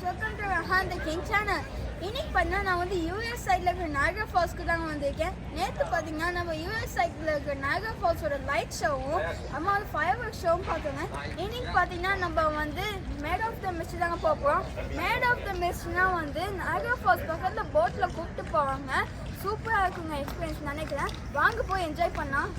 Welcome to haunted king channel. இன்னைக்கு பார்த்தீங்கன்னா நான் வந்து யூஎஸ் சைடில் இருக்கிற நாகர் ஃபால்ஸ்க்கு தாங்க வந்திருக்கேன். நேற்று பார்த்தீங்கன்னா நம்ம யூஎஸ் சைடில் இருக்கிற நாகர் ஃபால்ஸோட லைட் ஷோவும் நம்ம வந்து ஃபயர் ஒர்க் ஷோவும் பார்த்தோங்க. இன்னைக்கு பார்த்தீங்கன்னா நம்ம வந்து மேட் ஆஃப் த மிஸ்ட் தாங்க போகிறோம். மேட் ஆஃப் த மிஸ்ட்னா வந்து நாகர் ஃபால்ஸ் பக்கத்தில் போட்டில் கூப்பிட்டு போவாங்க. சூப்பராக இருக்குங்க எக்ஸ்பீரியன்ஸ் நினைக்கிறேன். வாங்க போய் என்ஜாய் பண்ணலாம்.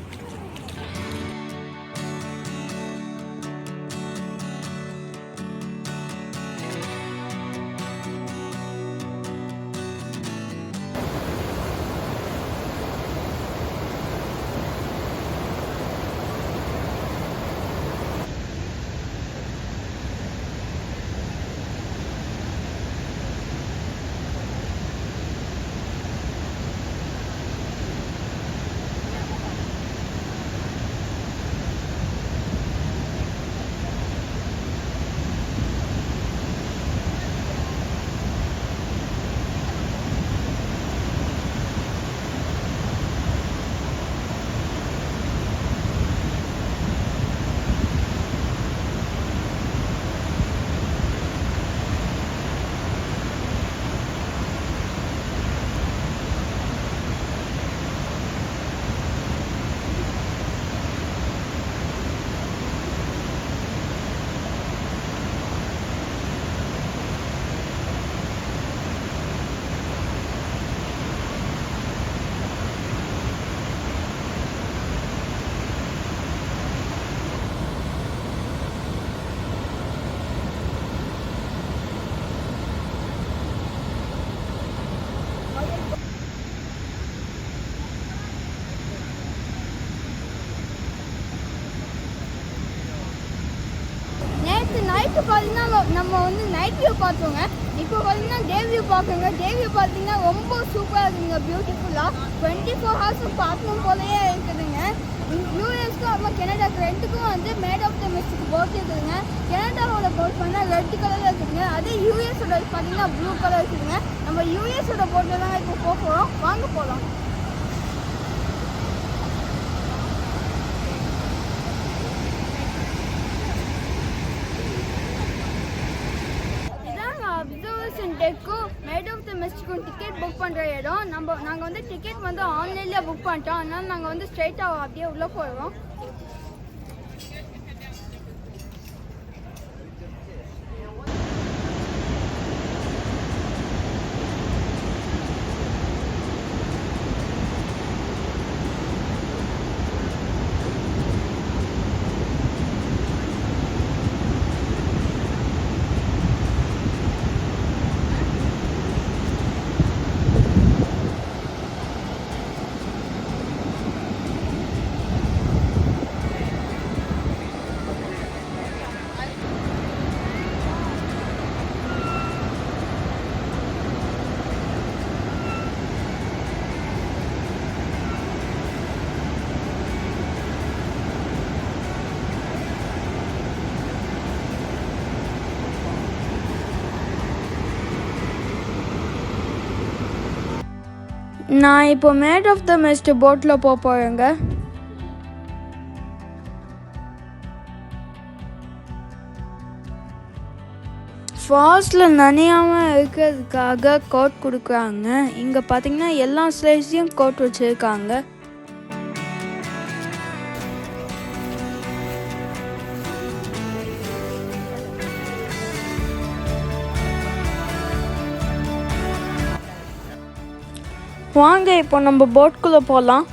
நைட்டு பார்த்தீங்கன்னா நம்ம வந்து நைட் வியூ பார்த்தோங்க. இப்போ பார்த்தீங்கன்னா டே வியூ பார்க்குங்க. டே வியூ பார்த்தீங்கன்னா ரொம்ப சூப்பராக இருக்குங்க, பியூட்டிஃபுல்லாக 24 ஹவர்ஸும் பார்க்கணும் போலயே இருக்குதுங்க. யூஎஸ்க்கும் அப்புறம் கனடாக்கு ரெண்டுக்கும் வந்து மேட் ஆஃப் த மிஸ்ட்டுக்கு போட் இருக்குதுங்க. கனடாவோட போட் பண்ணால் ரெட் கலரில் இருக்குதுங்க. அதே யூஎஸோட பார்த்தீங்கன்னா ப்ளூ கலர் இருக்குதுங்க. நம்ம யூஎஸோட போட்டில் தாங்க இப்போ போகிறோம். வாங்க போகலாம். டெக்கும் மேட் ஆஃப் த மிஸ்ட்டுக்கும் டிக்கெட் புக் பண்ணுற இடம். நாங்கள் வந்து டிக்கெட் வந்து ஆன்லைனில் புக் பண்ணிட்டோம். அதனால நாங்கள் வந்து ஸ்ட்ரெயிட்டாக அப்படியே உள்ளே போயிடுவோம். நான் இப்போ மேட் ஆஃப் த மிஸ்ட் போட்டில் போகிறேங்க. ஃபால்ஸில் நனையாமல் இருக்கிறதுக்காக கோட் கொடுக்குறாங்க. இங்கே பார்த்தீங்கன்னா எல்லா ஸ்லைஸ்லையும் கோட் வச்சுருக்காங்க. வாங்க இப்போ நம்ம போட்குள்ளே போகலாம்.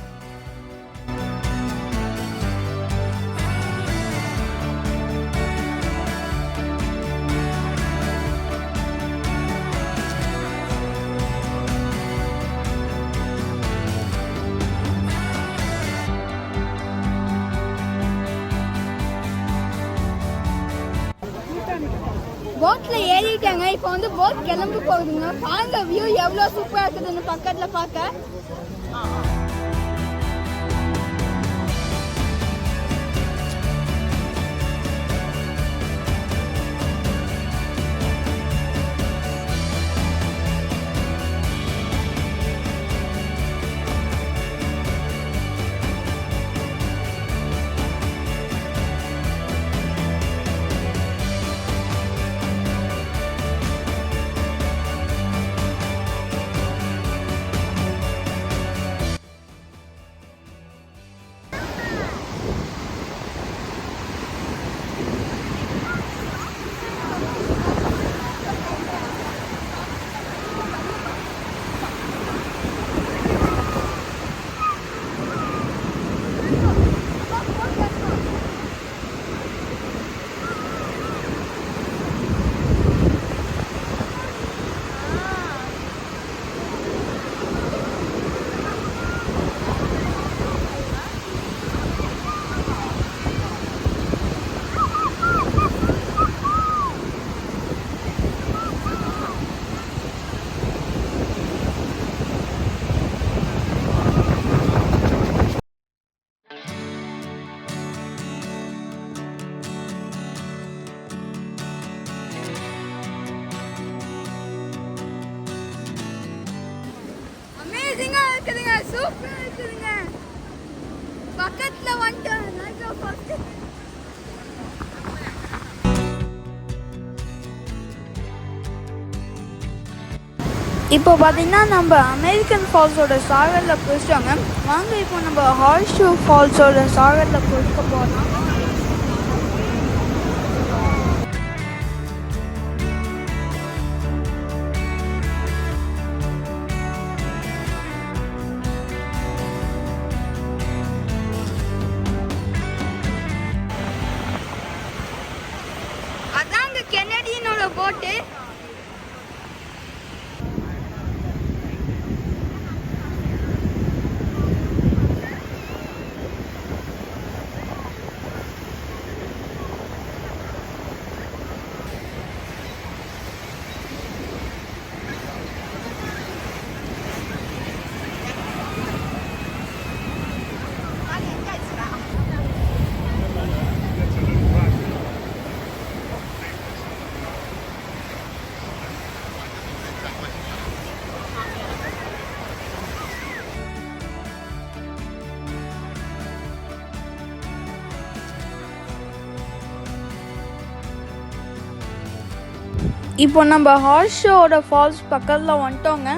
போட்டில் ஏறிட்டாங்க. இப்போ வந்து போட் கிளம்பி போகுதுங்க. பாருங்க வியூ எவ்வளோ சூப்பராக இருக்குதுன்னு பக்கத்தில் பார்க்க. இருக்குதுங்க, சூப்பரா இருக்குதுங்க. பக்கத்துல வந்துட்டோம் நைட்ரோ ஃபால்ஸ். இப்போ பார்த்தீங்கன்னா நம்ம அமெரிக்கன் ஃபால்ஸோட சாகரில் போயிட்டாங்க. வாங்க இப்போ நம்ம ஹார்ஸ் ஷூ ஃபால்ஸோட சாகரில் போயிட்டு போகலாம். அதாங்க கெனடியனோட போட்டு. இப்போ நம்ம ஹார்ஸ் ஷோட ஃபால்ஸ் பக்கத்தில் வந்துட்டோங்க.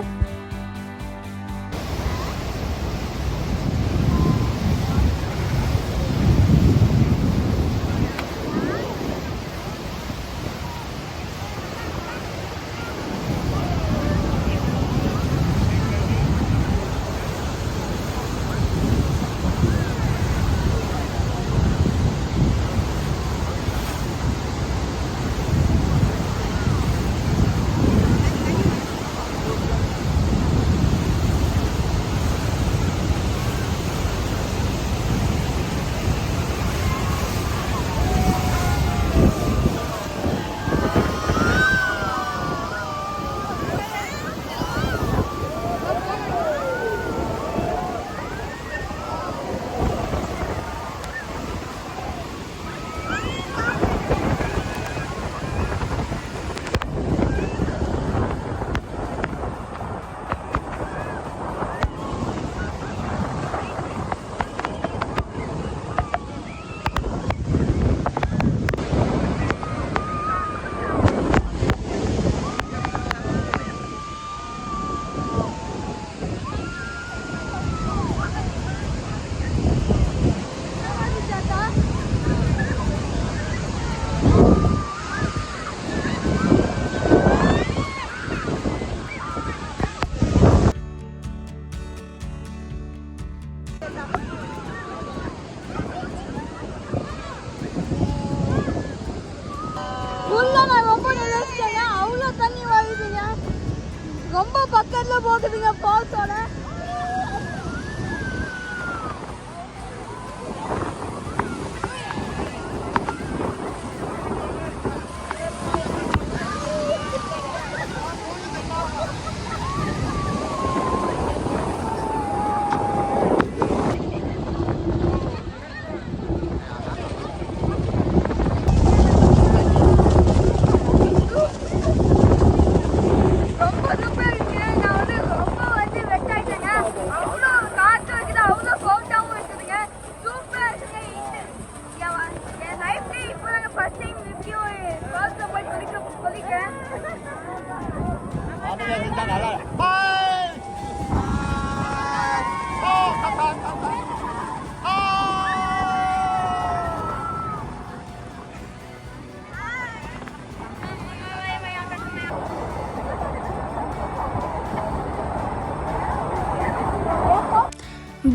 ரொம்ப பக்கத்துல போகுதுங்க ஃபால்ஸோட.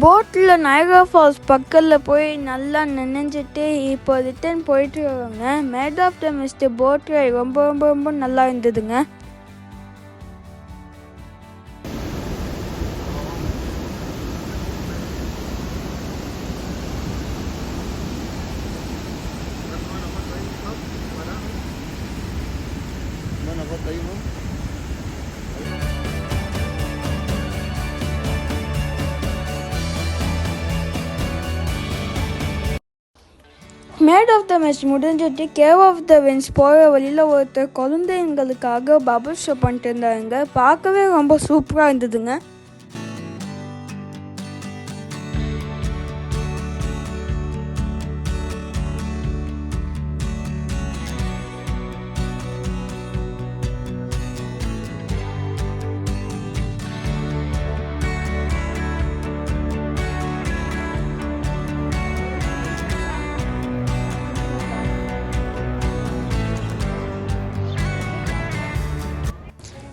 போட்டில் நயகரா ஃபால்ஸ் பக்கத்தில் போய் நல்லா நினைஞ்சிட்டு இப்போ ரிட்டர்ன் போயிட்டு வரோங்க. Maid of the Mist boat ride ரொம்ப ரொம்ப ரொம்ப நல்லா இருந்ததுங்க. மேட் ஆஃப் த மிஸ்ட் முடிஞ்சிட்டு கேவ் ஆஃப் த விண்ட்ஸ் போகிற வழியில் ஒருத்தர் குழந்தைங்களுக்காக பபுள் ஷோ பண்ணிட்டு இருந்தாருங்க. பார்க்கவே ரொம்ப சூப்பராக இருந்ததுங்க.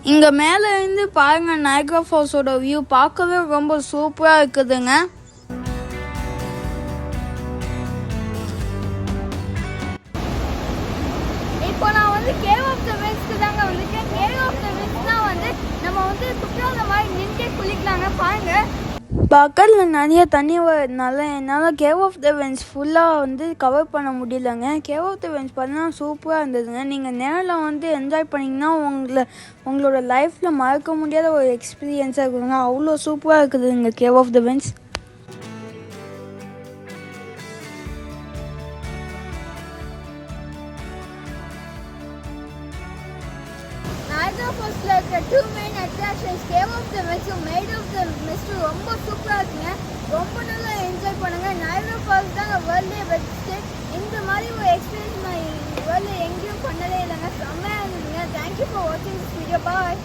இங்கே மேலே இருந்து பாருங்க நைக்ரா ஃபால்ஸோட வியூ பார்க்கவே ரொம்ப சூப்பராக இருக்குதுங்க. இப்போ நான் வந்து கேவ் ஆஃப் த வெஸ்ட்க்கு தாங்க வந்துருக்கேன். கேவ் ஆஃப் த வெஸ்ட்னா வந்து நம்ம வந்து குற்றால மாதிரி நின்று குளிக்கலாங்க. பாருங்க பக்கத்தில் நிறைய தண்ணி வரதுனால என்னால் கேவ் ஆஃப் த வென்ஸ் ஃபுல்லாக வந்து கவர் பண்ண முடியலங்க. கேவ் ஆஃப் த வென்ஸ் பார்த்தீங்கன்னா சூப்பராக இருந்ததுங்க. நீங்கள் நேரில் வந்து என்ஜாய் பண்ணிங்கன்னா உங்களோட லைஃப்பில் மறக்க முடியாத ஒரு எக்ஸ்பீரியன்ஸாக இருக்குதுங்க. அவ்வளோ சூப்பராக இருக்குதுங்க cave of the winds. Niagara ஃபால்ஸில் இருக்கிற 2 main attractions cave of the வென்ஸும் மேட் ஆஃப் த மிஸ்ட்டும் ரொம்ப சூப்பராக இருக்குங்க. ரொம்ப நல்லா என்ஜாய் பண்ணுங்கள். நைக்ரா ஃபால்ஸ் தாங்க வேர்ல்ட்லேயே பெஸ்ட்டு. இந்த மாதிரி ஒரு எக்ஸ்பீரியன்ஸ் நான் வேர்ல்டில் எங்கேயும் பண்ணதே இல்லைங்க. செம்மையாக இருந்ததுங்க. தேங்க்யூ ஃபார் வாட்சிங் திஸ் வீடியோ. பாய்.